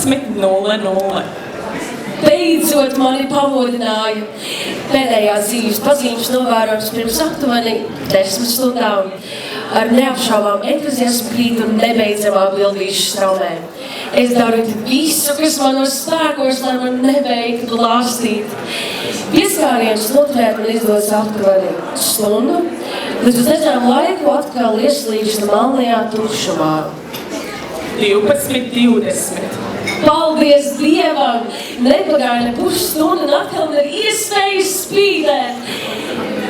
12:00. Beidzot mani pamodināja. Pēdējās dzīves pazīmes novērojums pirms aptuveni 10 stundām. Ar neapšaubām entuziasmu krīt un nebeidzamā bildīšu straumē. Es daru visu, kas manos spēkos, lai man nebeigtu lāstīt. Pieskārienas noturēt man izdodas aptuveni stundu, līdz uz nezināmu laiku atkal ieslīgstu melnajā tukšumā. 12:20. Paldies Dievam! Nepagāja ne pusstunda un atkal man ir iespējas spīdēt.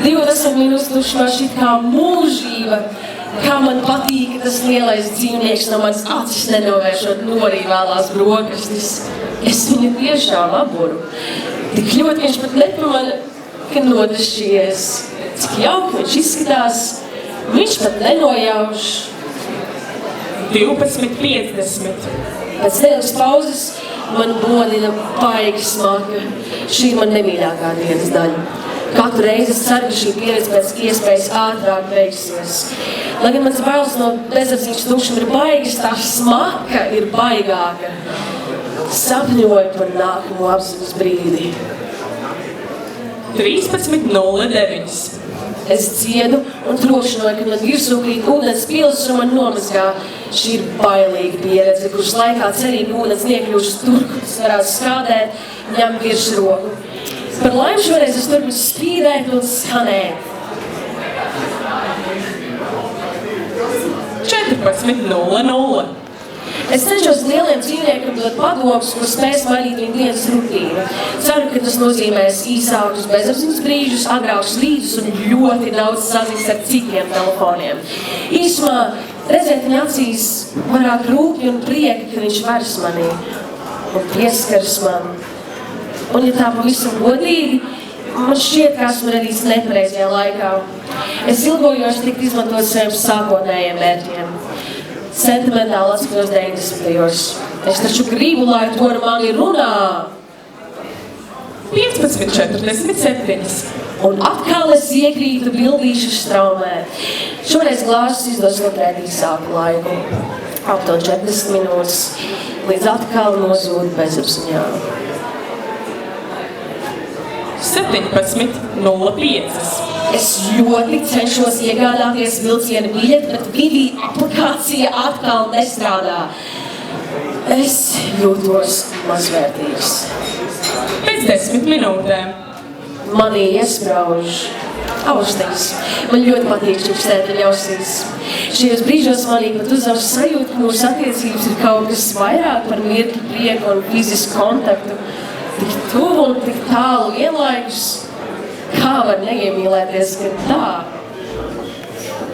20 minūtes tukšumā šit kā mūžība. Kā man patīk tas lielais dzīvnieks no manas acis nenovēršot norīvēlās brokastis. Es viņu tiešām aburu. Tik ļoti viņš pat nepamana, ka nodašķies. Cik jauki viņš izskatās, viņš pat nenojauš. 12:50. Pēc nedēļas pauzes man bodina baigi smaka. Šī ir man nemīļākā dienas daļa. Katru reizi es ceru, ka šī pieredze pēc iespējas ātrāk beigsies. Lai gan mans bailes no bezapziņas tukšuma ir baigas, tā smaka ir baigāka. Sapņoju par nākamo apziņas brīdi. 13:09. Es dziedu un trokšņoju, kad man virsū krīt ūdens pilsas un man nomazgā. Šī ir bailīga pieredze, kuras laikā cerība ūdens niekļūšas tur, kas varētu skādēt, ņem virs roku. Par laimi šoreiz es turpinu spīdēt un skanēt. 14:00. Es cenšos lieliem dzīvniekiem dot padomus, ko spēs mainīt viņu dienas rutīnu. Ceru, ka tas nozīmēs īsākus bezapziņas brīžus, agrākus rītus un ļoti daudz saziņas ar citiem telefoniem. Īsumā, redzēt viņa acīs vairāk rūpju un prieka, ka viņš vairs manī un pieskars man. Un ja tā pavisam godīgi, man šķiet, ka esmu radīts nepareizajā laikā. Es ilgojos tikt izmantot saviem sākotnējiem mērķiem. Sentimentāli atskatos 90. Es taču gribu, lai to ar mani runā. 15:47. Un atkal es iekrītu bildīšu straumē. Šoreiz glāzes izdos noturēt īsāku laiku. Aptuveni 40 minūtes, līdz atkal nozūd bezapziņā. 17:05. Es ļoti cenšos iegādāties vilciena biļeti, bet Vivi aplikācija atkal nestrādā. Es jūtos mazvērtīgs. Pēc 10 minūtēm. Manī iesprauž austīs. Man ļoti patīk čukstēt viņa ausīs. Šajos brīžos manī pat uzauž sajūta, ka mūsu attiecības ir kaut kas vairāk par mirkli prieku un fizisku kontaktu. Tik tuvu un tik tālu vienlaikus. Kā var neiemīlēties, ka tā?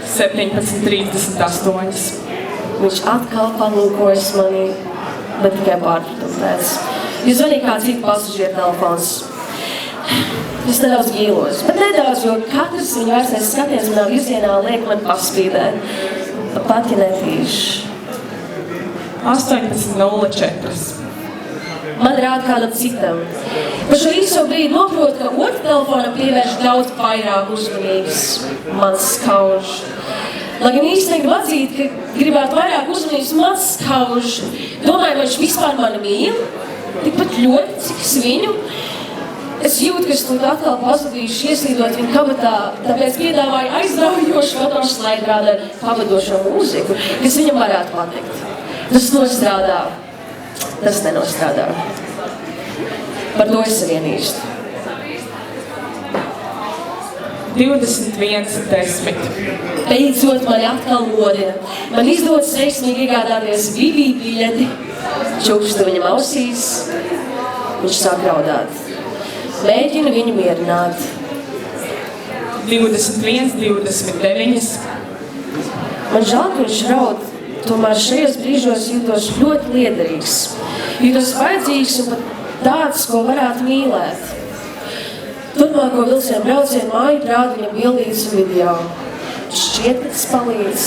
17:38. Viņš atkal palūkojas manī, bet tikai pārpratuma pēc. Jūs zvanīja kā cita pasažieru telefons. Es nedaudz gīlos, bet nedaudz, jo katrs viņa vērstais skatiens manā virzienā liek man paspīdēt. Pat ja netīši. 18:04. Man rāda kādam citam. Par šo īso brīdi noprotu, ka otru telefonam pievērš daudz vairāk uzmanības. Man skauž. Lai gan īsti negribu atzīt, ka gribētu vairāk uzmanības, man skauž. Domāju, vai viņš vispār mani mīl? Tikpat ļoti, cik es viņu. Es jūtu, ka es tūlīt atkal pazudīšu ieslīdot viņa kabatā, tāpēc piedāvāju aizraujošu fotoslaidu ar pavadošo mūziku, kas viņam varētu patikt. Tas nostrādā. Tas nenostrādā. Par to es vienīstu. 21:10. Beidzot mani atkal modina. Man izdodas veiksmīgi iegādāties Vivi biļeti. Čukstu viņam ausīs. Viņš sāk raudāt. Mēģinu viņu mierināt. 21:29. Man žēl, ka viņš raud. Tomēr šajos brīžos jūtos ļoti liederīgs. Jūtos vajadzīgs un pat tāds, ko varētu mīlēt. Turpmāko vilcienu braucienu māju rāda viņam bildītas un video. Šķiet, ka tas palīdz.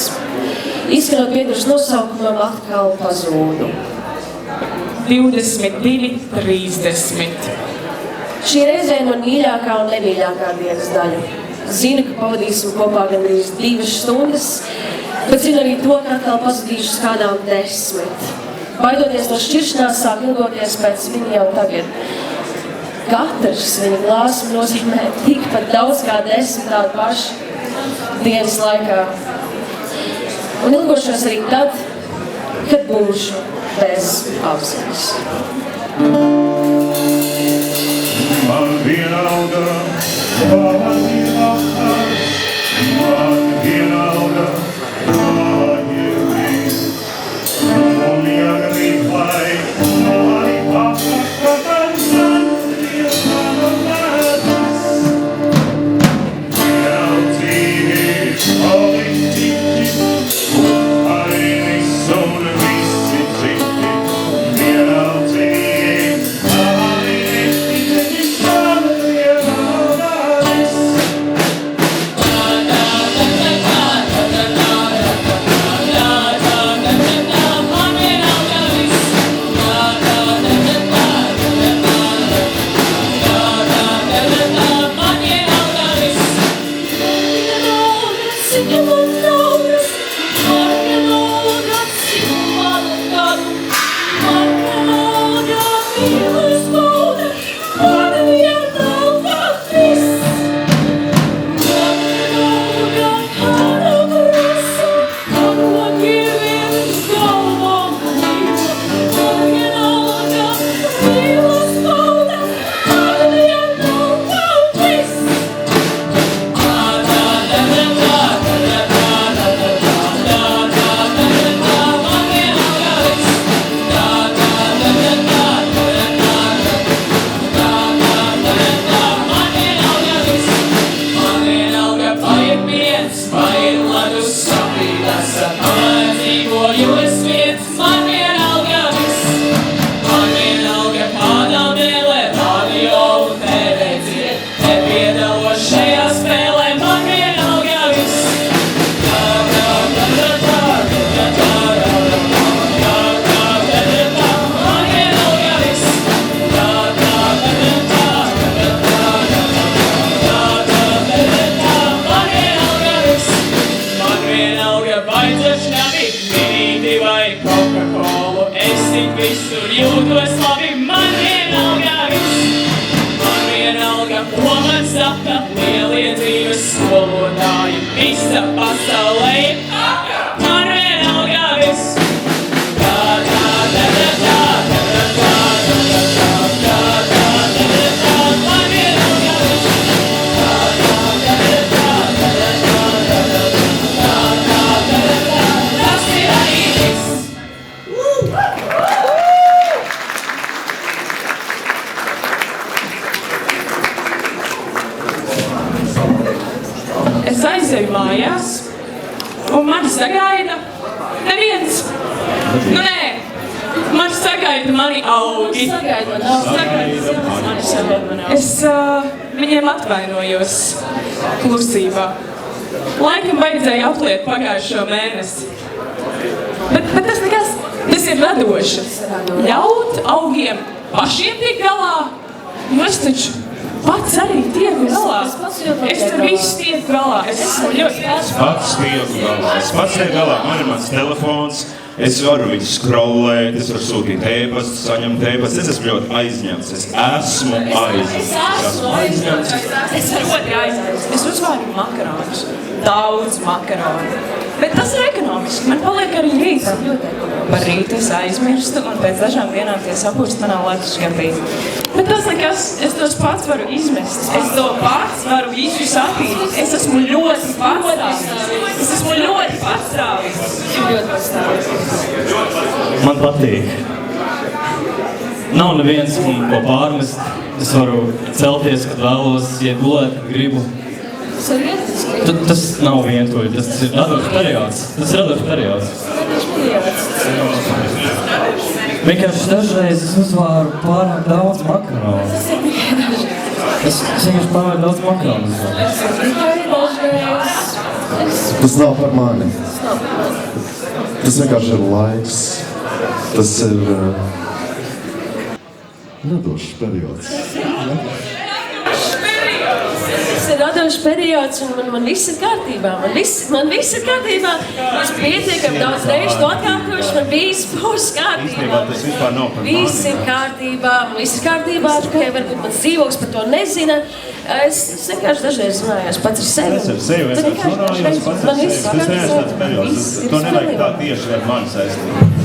Izskanot pieturas nosaukumam atkal pazūdu. 22:30. Šī reizē man mīļākā un nemīļākā dienas daļa. Zinu, ka pavadīsim kopā gandrīz 2 stundas, bet zinu arī to, ka atkal pazudīšu kādām 10. baidoties no šķiršanās, sāk ilgoties pēc viņa jau tagad. Katrs viņa glāsmu nozīmē tikpat daudz kā 10 tādu pašu dienas laikā. Un ilgošos arī tad, kad būšu bez apziņas. Man vienalga, man vienalga, man vienalga, man ir. Un jāgarī klai, mani papakatansan, dievana vētas. Realtīvi, politiķi, arī sona visi citi. Realtīvi, visur jūtos labi, man vienalga viss. Man vienalga, ko man saka lielie dzīves skolotāji. Visa pasaulē ir man vienalga viss. Es aizēju mājās, un mani sagaida neviens. Nu nē, mani sagaida mani augi. Es viņiem atvainojos klusībā. Laikam vajadzēja apliet pagājušo mēnesi. Bet tas nekas, tas ir radoši. Ļaut augiem pašiem tiek galā, jo es taču pats arī tieku galā. Es tur visu tieku galā. Es esmu ļoti pats tieku galā. Es pats tieku galā. Man ir mans telefons. Es varu viņu scrollēt, es varu sūtīt ēpastu, saņemt ēpastu. Es esmu ļoti aizņemts. Es esmu aizņemts. Es ļoti aizņemts. Es uzvāru makaronus. Daudz makaronu. Bet tas ir ekonomiski. Man paliek arī rīta. Par rītu es aizmirstu, un pēc dažām dienām tie sapūst manā letuškapī. Bet tas nekas, es tos pats varu izmest. Es to pats varu visu sapīt. Es esmu ļoti patstāvīgs. Es esmu ļoti patstāvīgs. Man patīk. Nav neviens, ko pārmest. Es varu celties, kad vēlos, iet gulēt, kad gribu. Tas nav vientuļi, tas ir radošs periods. Vienkārši dažreiz es uzvāru pārāk daudz makaronu. Es vienkārši pārāk daudz makaronu uzvāru. Tas nav par mani. Tas vienkārši ir laiks. Tas ir radošs periods. Tas ir radošs periods, un man viss ir kārtībā. Man viss ir kārtībā. Es pietiekami daudz reižu to atkārtošu, man viss būs kārtībā. Īstenībā tas vispār nav par mani. Viss ir kārtībā, tikai varbūt mans dzīvoklis par to nezina. Es vienkārši dažreiz runājos pats ar sevi. Es ar sevi vienkārši runājos pats ar sevi. Tas neesmu tāds periods. To nevajag tā tieši ar mani saistīt.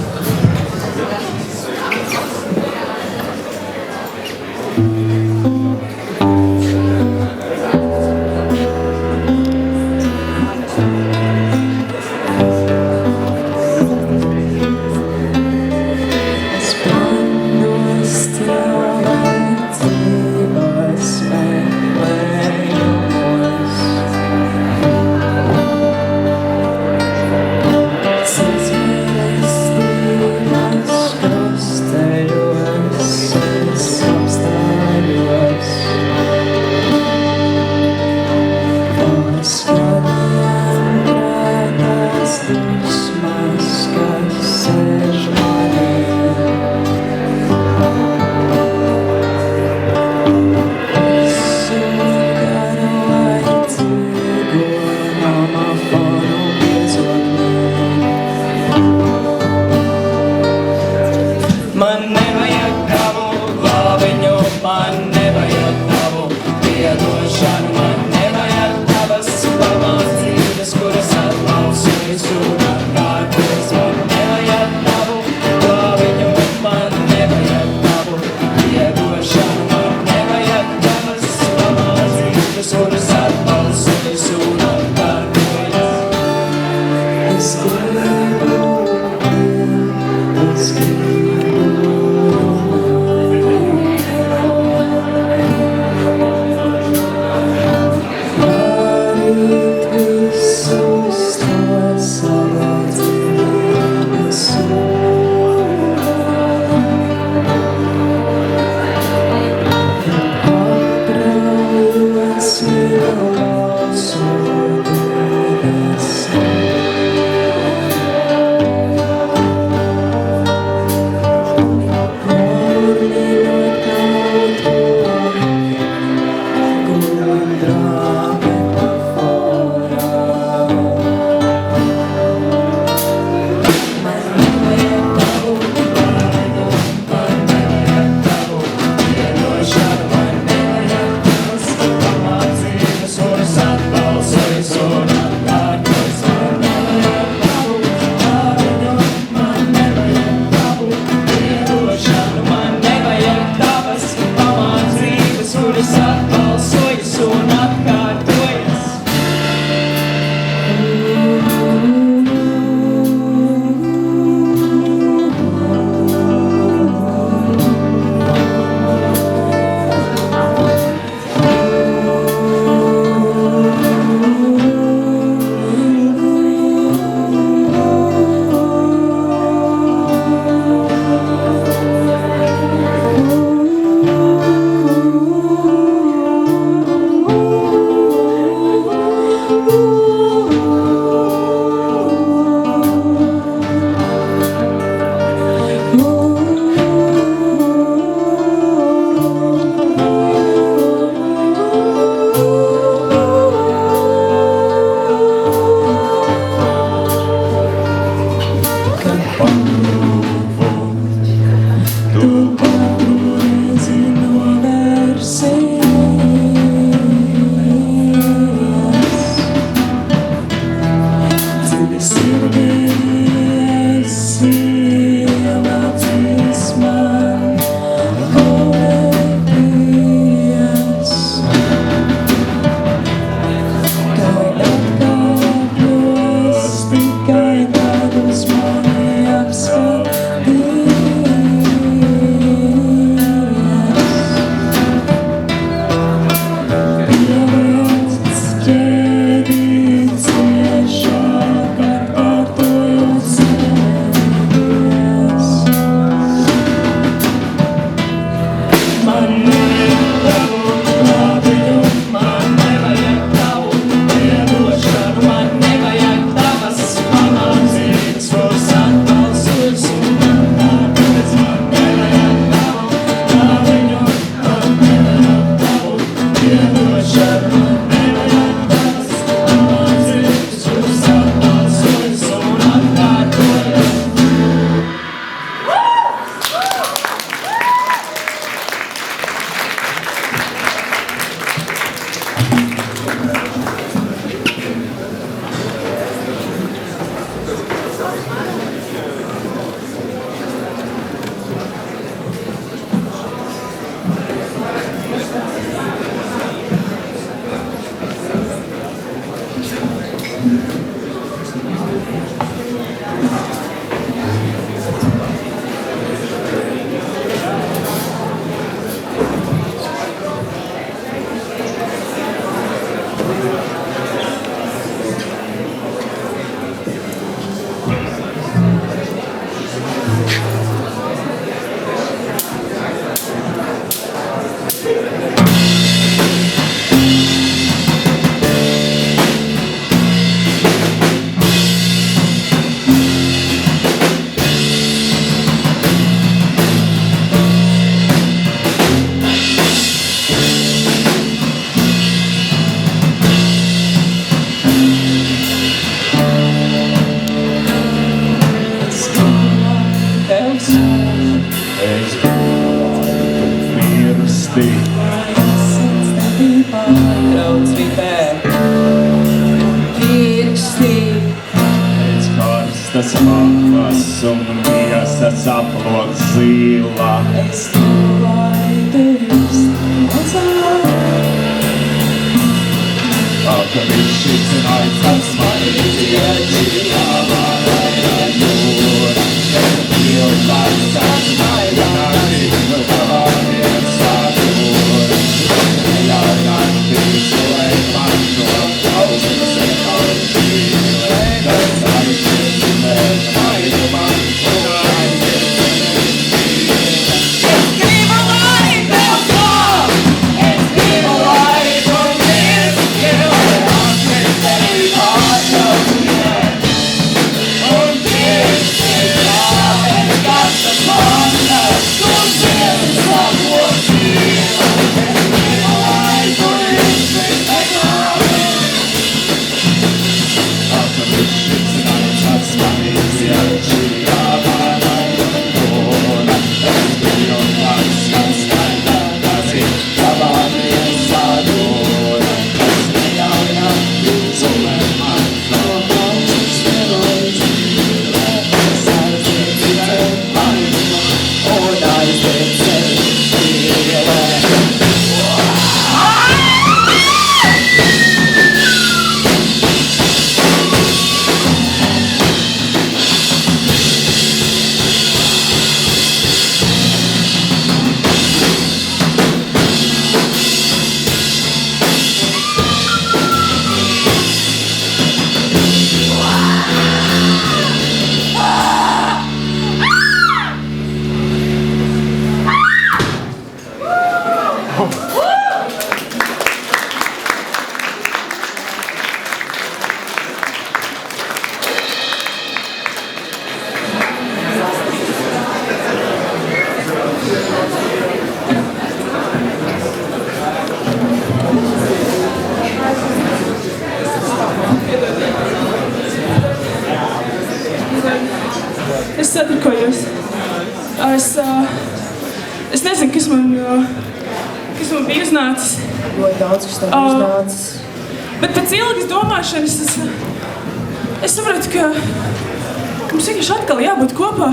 Es satrikojos. Es nezinu, kas man bija uznācis. Ļoti daudz, kas tev uznācis. Bet pēc ilgas domāšanas es sapratu, ka mums vienkārši atkal jābūt kopā.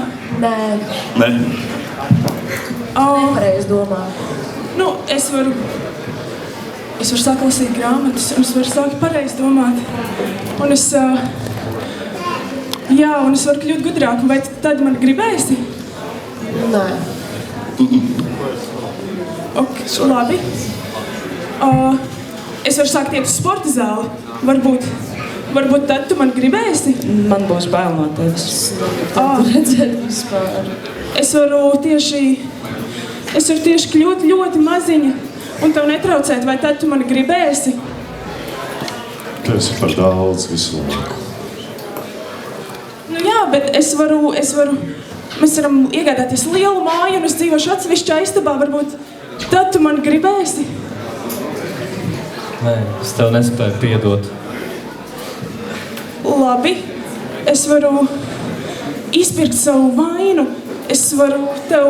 Nē. Ne? Nepareiz domā. Nu, es varu sākt lasīt grāmatas, un es varu sākt pareizi domāt. Un es varu kļūt gudrāk, vai tad man gribēsi? Nē. Ok, labi. Es varu sākt iet uz sporta zāli. Varbūt tad tu man gribēsi? Man būs bail no tevis. Redzēt vispār. Es varu tieši kļūt ļoti maziņa un tev netraucēt, vai tad tu mani gribēsi? Tu esi par daudz visu laiku. Nu jā, bet mēs varam iegādāties lielu māju un es dzīvošu atsevišķā istabā, varbūt tad tu mani gribēsi? Nē, es tev nespēju piedot. Labi, es varu izpirkt savu vainu, es varu tev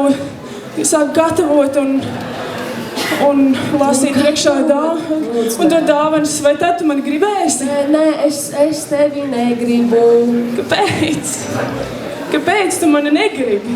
sākt gatavot un lasīt priekšā un dot dāvanas, vai tad tu mani gribēsi? Nē, es tevi negribu. Kāpēc? Kāpēc tu mani negribi?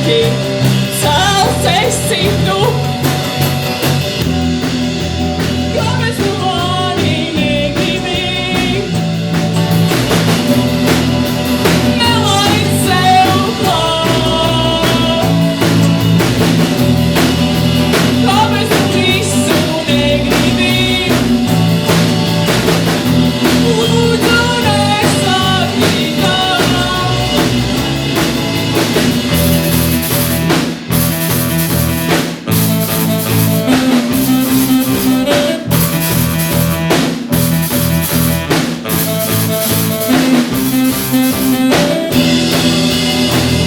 saki, cels esi tu. Kāpēc tu mani negribi? Nelaid sev klāt. Kāpēc tu visu negribi? Lūdzu, nesaki tā.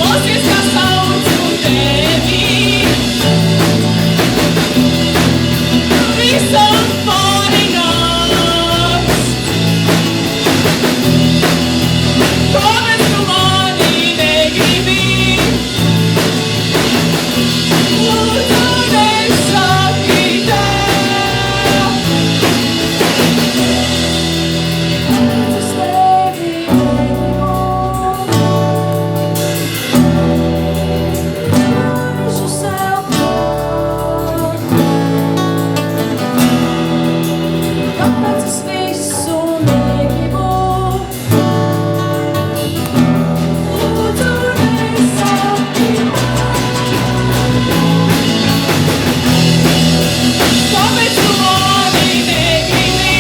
Klausies, kā saucu tevi. Visam pāri nāks. Kāpēc tu mani negribi? Lūdzu, nesaki tā. Es tevi negribu. Visu sev klāt. Kāpēc es visu negribu? Lūdzu, nesaki tā. Kāpēc tu mani negribi?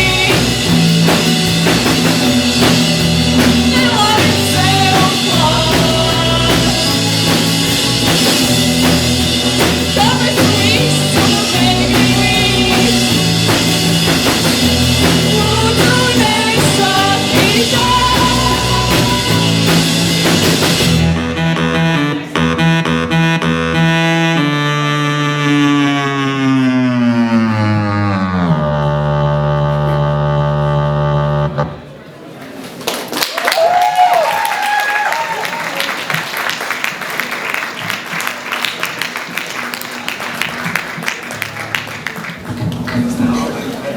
Nelaid sev klāt. Kāpēc tu visu negribi? Lūdzu, nesaki tā.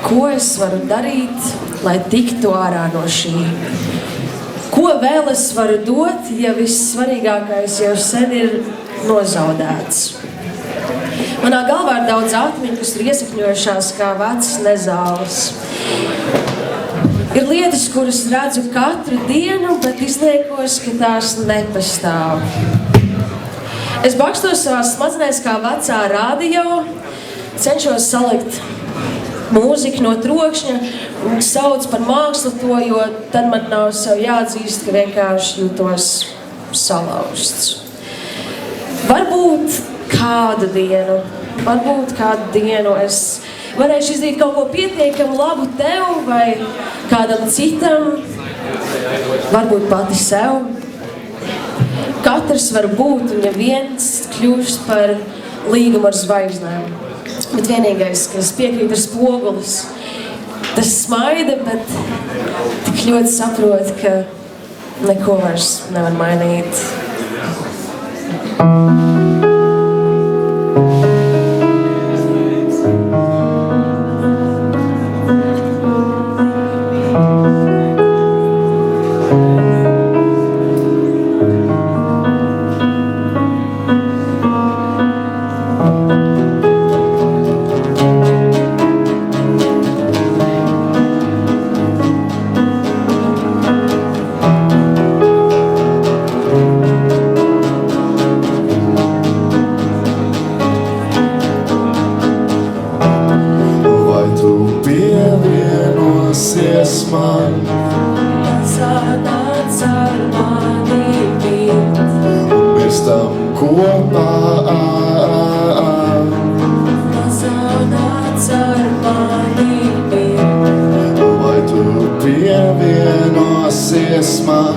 Ko es varu darīt, lai tiktu ārā no šī? Ko vēl es varu dot, ja vissvarīgākais jau sen ir nozaudēts? Manā galvā ir daudz atmiņu, kas ir iesakņojušās kā vecas nezāles. Ir lietas, kuras redzu katru dienu, bet izliekos, ka tās nepastāv. Es bakstos savās smadzenēs kā vecā radio, cenšos salikt mūziku no trokšņa un sauc par mākslu to, jo tad man nav sev jāatzīst, ka vienkārši jūtos salauzts. Varbūt kādu dienu es varēšu izdarīt kaut ko pietiekami labu tev vai kādam citam, varbūt pati sev. Katrs var būt, un ja viens kļūst par līgumu ar zvaigznēm. Bet vienīgais, kas piekrīt ir spogulis, tas smaida, bet tik ļoti saprot, ka neko vairs nevar mainīt. Pievienosies man.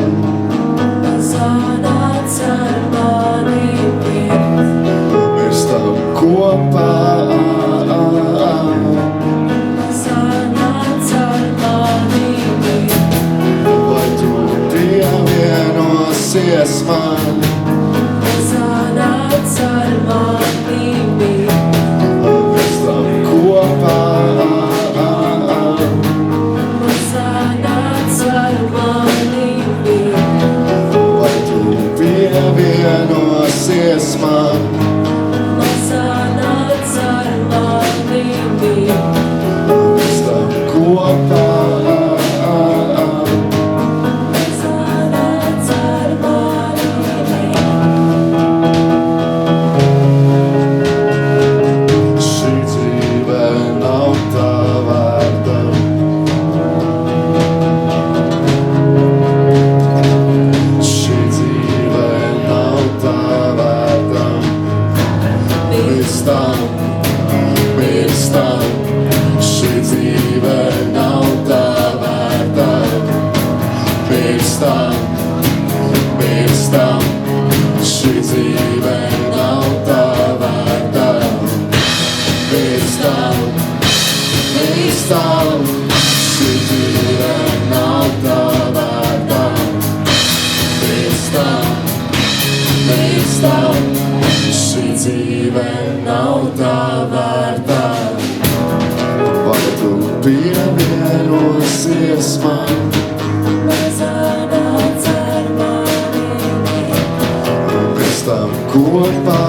kopā.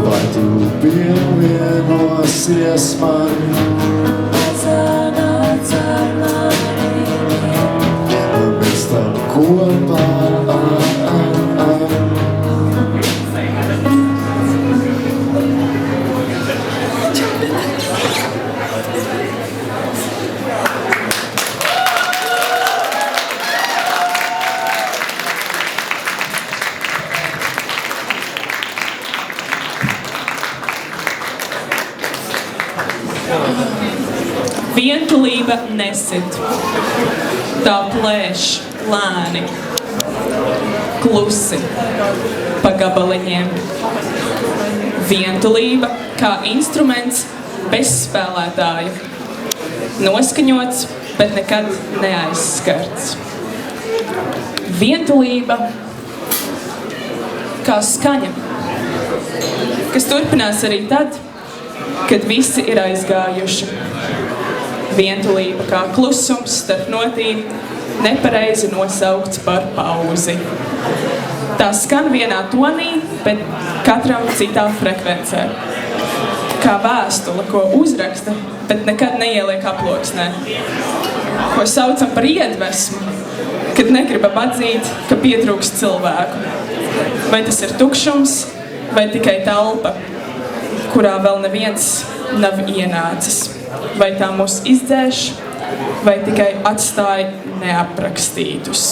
Vai tu pievienosies man? Mēs tam kopā. Vientulība nesit, tā plēš lēni, klusi pa gabaliņiem. Vientulība kā instruments bez spēlētāja, noskaņots, bet nekad neaizskarts. Vientulība kā skaņa, kas turpinās arī tad, kad visi ir aizgājuši. Vientulība kā klusums starp notīm, nepareizi nosaukts par pauzi. Tā skan vienā tonī, bet katram citā frekvencē. Kā vēstule, ko uzraksta, bet nekad neieliek aploksnē. Ko saucam par iedvesmu, kad negribam atzīt, ka pietrūkst cilvēku. Vai tas ir tukšums, vai tikai telpa, kurā vēl neviens nav ienācis. Vai tā mūs izdzēš, vai tikai atstāja neaprakstītus.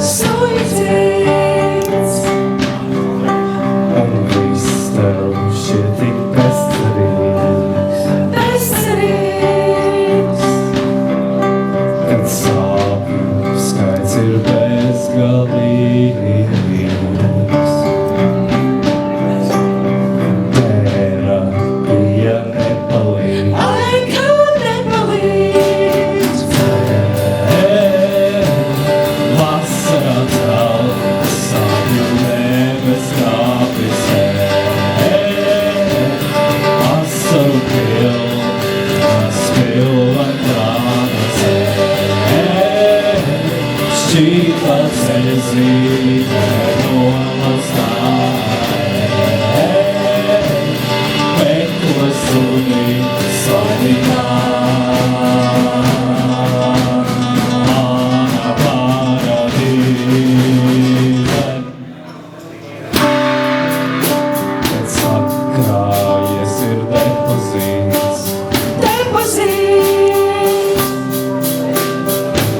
Saulīts. Un viss tev šķiet tik bezcerīgs. Kad sāpju skaits ir bezgalīgs. Terapija nepalīdz. Vasarā celta sāpju debes kāpjasē. Asaru pilnas krānasē. Šķīta ceļzīme nolastāja. Pekla suni svaidināt. Mana paradīze. Kad sakrājies ir depozīts.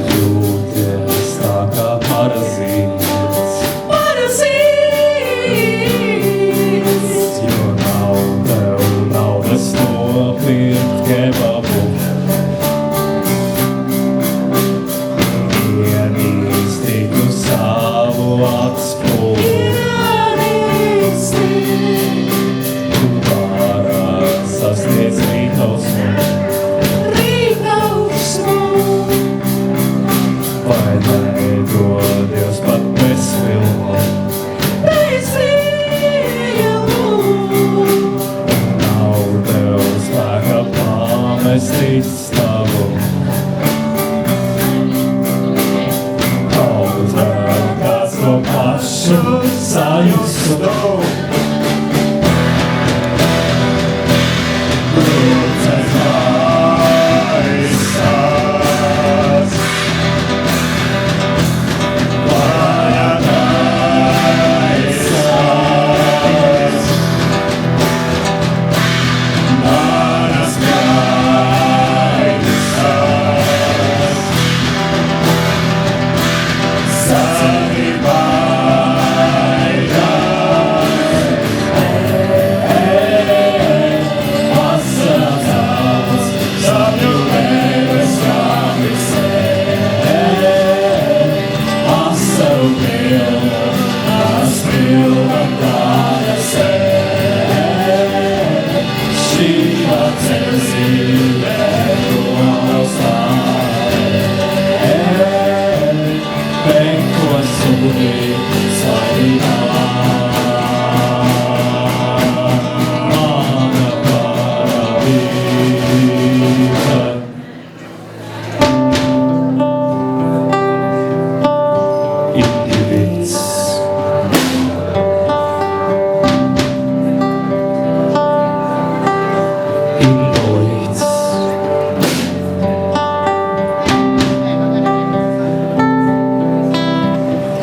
Jūties tā kā parazīts. Jo nav tev naudas nopirkt kebabu. Ienīstītu savu atspūru. Tu pārāk sasniedz rītausmu. Vai nedodies pat bez vilnu. Nav tev spēka pamestīt stabu. Kaut vēl kāds to pašu sajustu. Lūdzes maisās. Vāja maisās. Manas maisās. Savi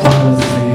Parazīts.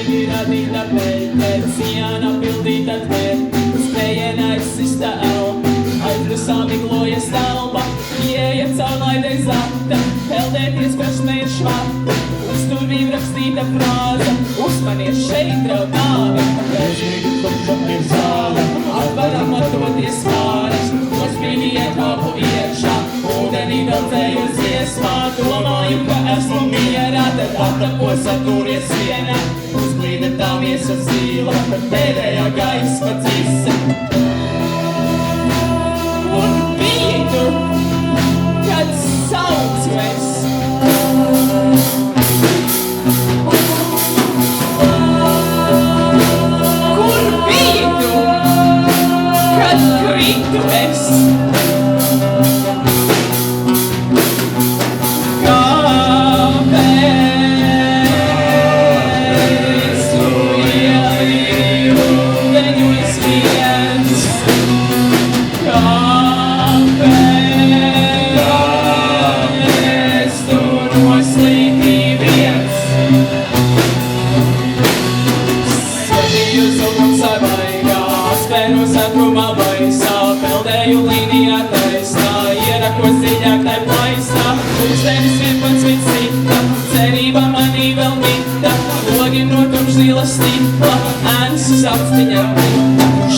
Svētīgi radīta peļķe, siena pildīta tvēr, uz krejienā izsista elpa, aizbrusāmi glojas telpa, ieeja caurlaidei zelta, peldēties prasmē ir švata, uz durvīm rakstīta frāze, uzmanies šeit draud nāve, pēcīgi tukša ir zāle, atvaram atdoties pāris, nospīdi iet kāpu iekšā, ūdenī veldzējos iesmā, domāju, ka esmu mierā, tad aptakos atūries sienā, uzglīda tā miesa zīla, tad pēdējā gaisma dzisa. Un biji tu, kad saucu es. Kur biji tu, kad kritu es?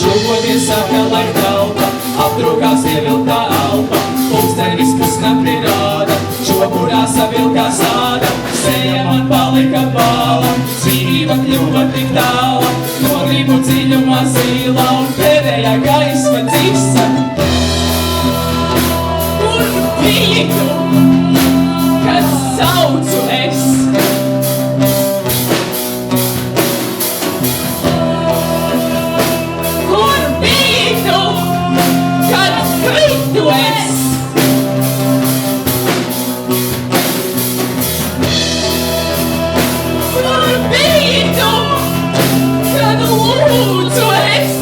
Šūpoties saka, lai telpa, aptrūkās ievilktā elpa, pulkstenis pusnapri rāda, čokurā savilkā sāda, seja man palika bāla, dzīvība kļuva tik tāla, no gribu dziļumā zīla un pēdējā gaisma dzisa. Kur biji tu, kad saucu es? Tu es! Kur biji tu, kad lūdzu es?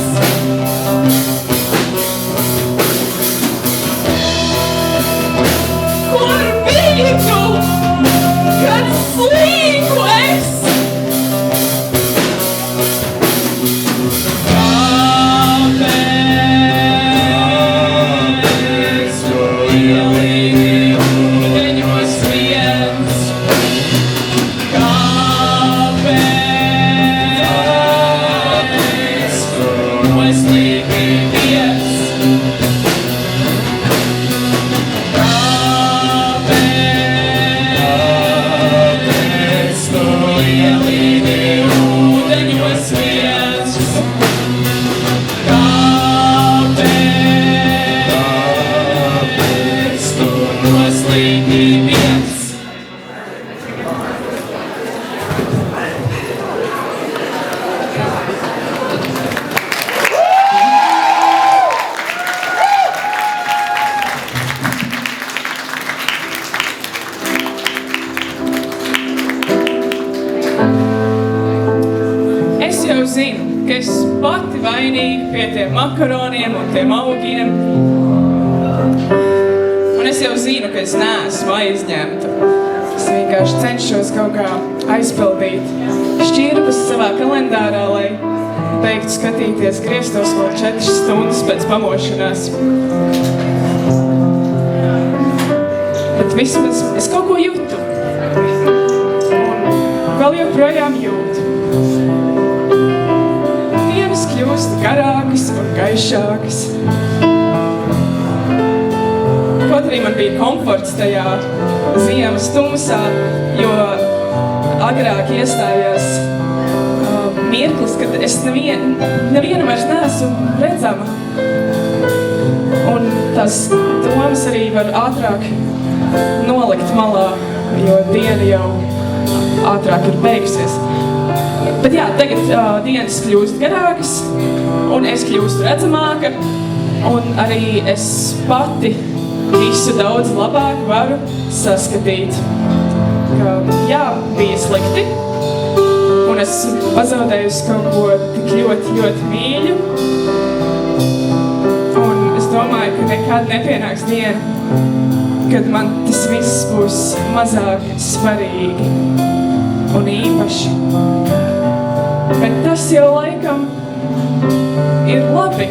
Kur biji tu, kad slīku es? Makaroniem un tiem augiem. Un es jau zinu, ka es neesmu aizņemta. Es vienkārši cenšos kaut kā aizpildīt šķirbas savā kalendārā, lai beigtu skatīties griestos vēl 4 stundas pēc pamošanās. Bet vismaz es kaut ko jūtu. Un vēl joprojām jūtu. Kļūst garākas un gaišākas. Kaut arī man bija komforts tajā ziemas tumsā, jo agrāk iestājās mirklis, kad es nevienu vairs neesmu redzama. Un tās domas arī var ātrāk nolikt malā, jo diena jau ātrāk ir beigusies. Bet jā, tagad dienas kļūst garākas, un es kļūstu redzamāka, un arī es pati visu daudz labāk varu saskatīt. Ka, jā, bija slikti, un es pazaudējusi kaut ko tik ļoti mīļu, un es domāju, ka nekad nepienāks diena, kad man tas viss būs mazāk svarīgi un īpaši. Bet tas jau laikam ir labi.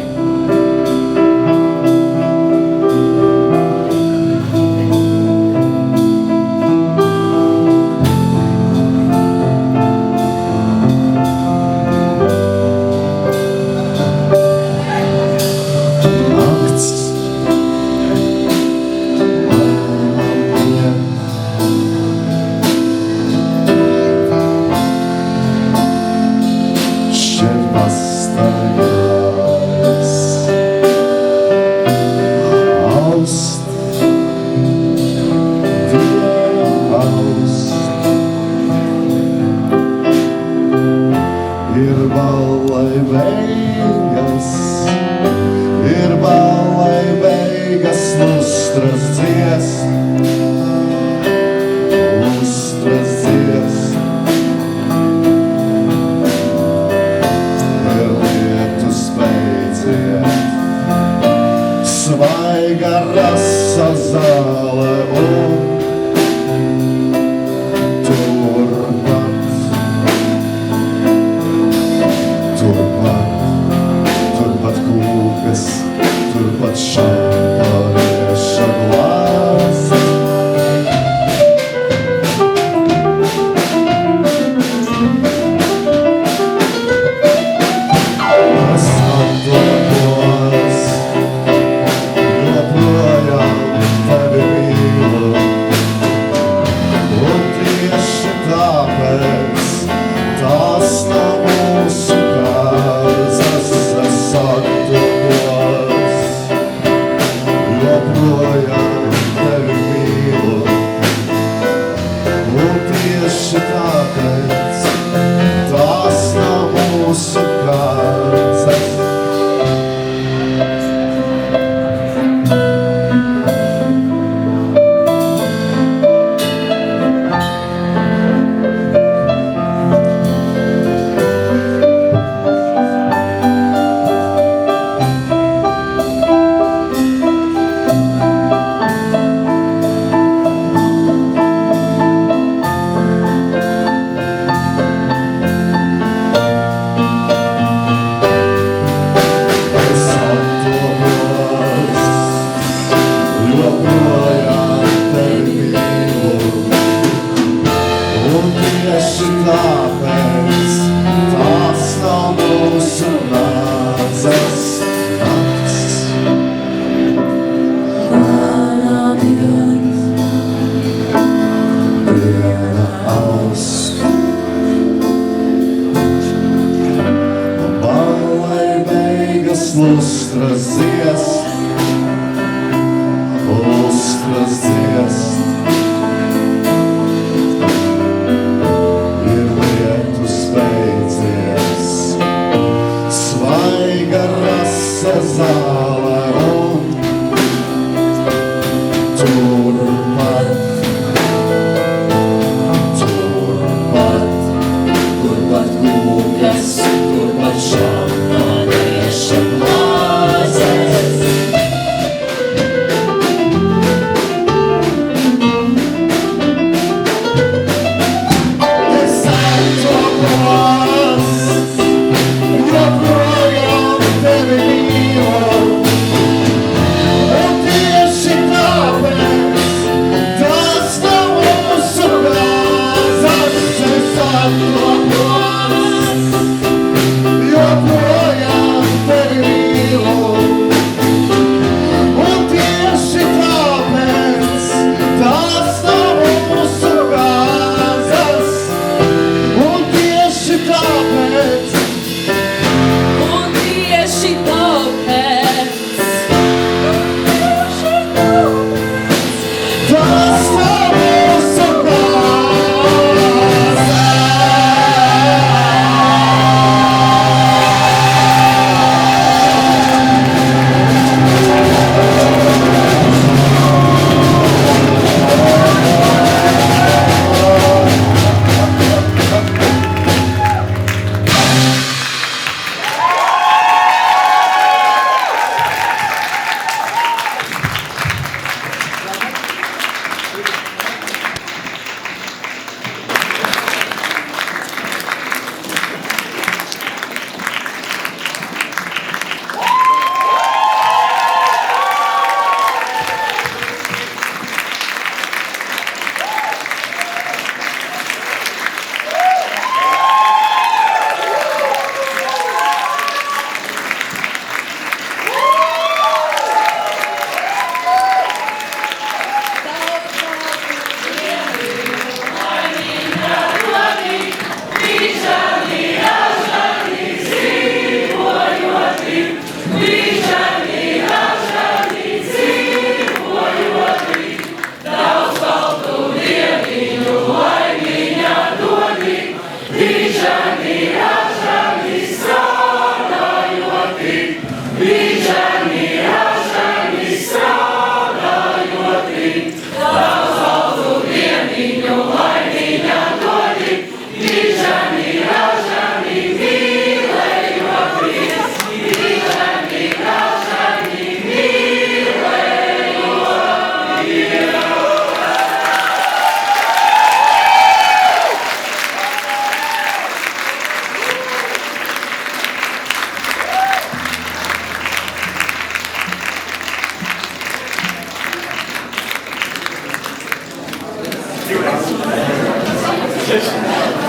manī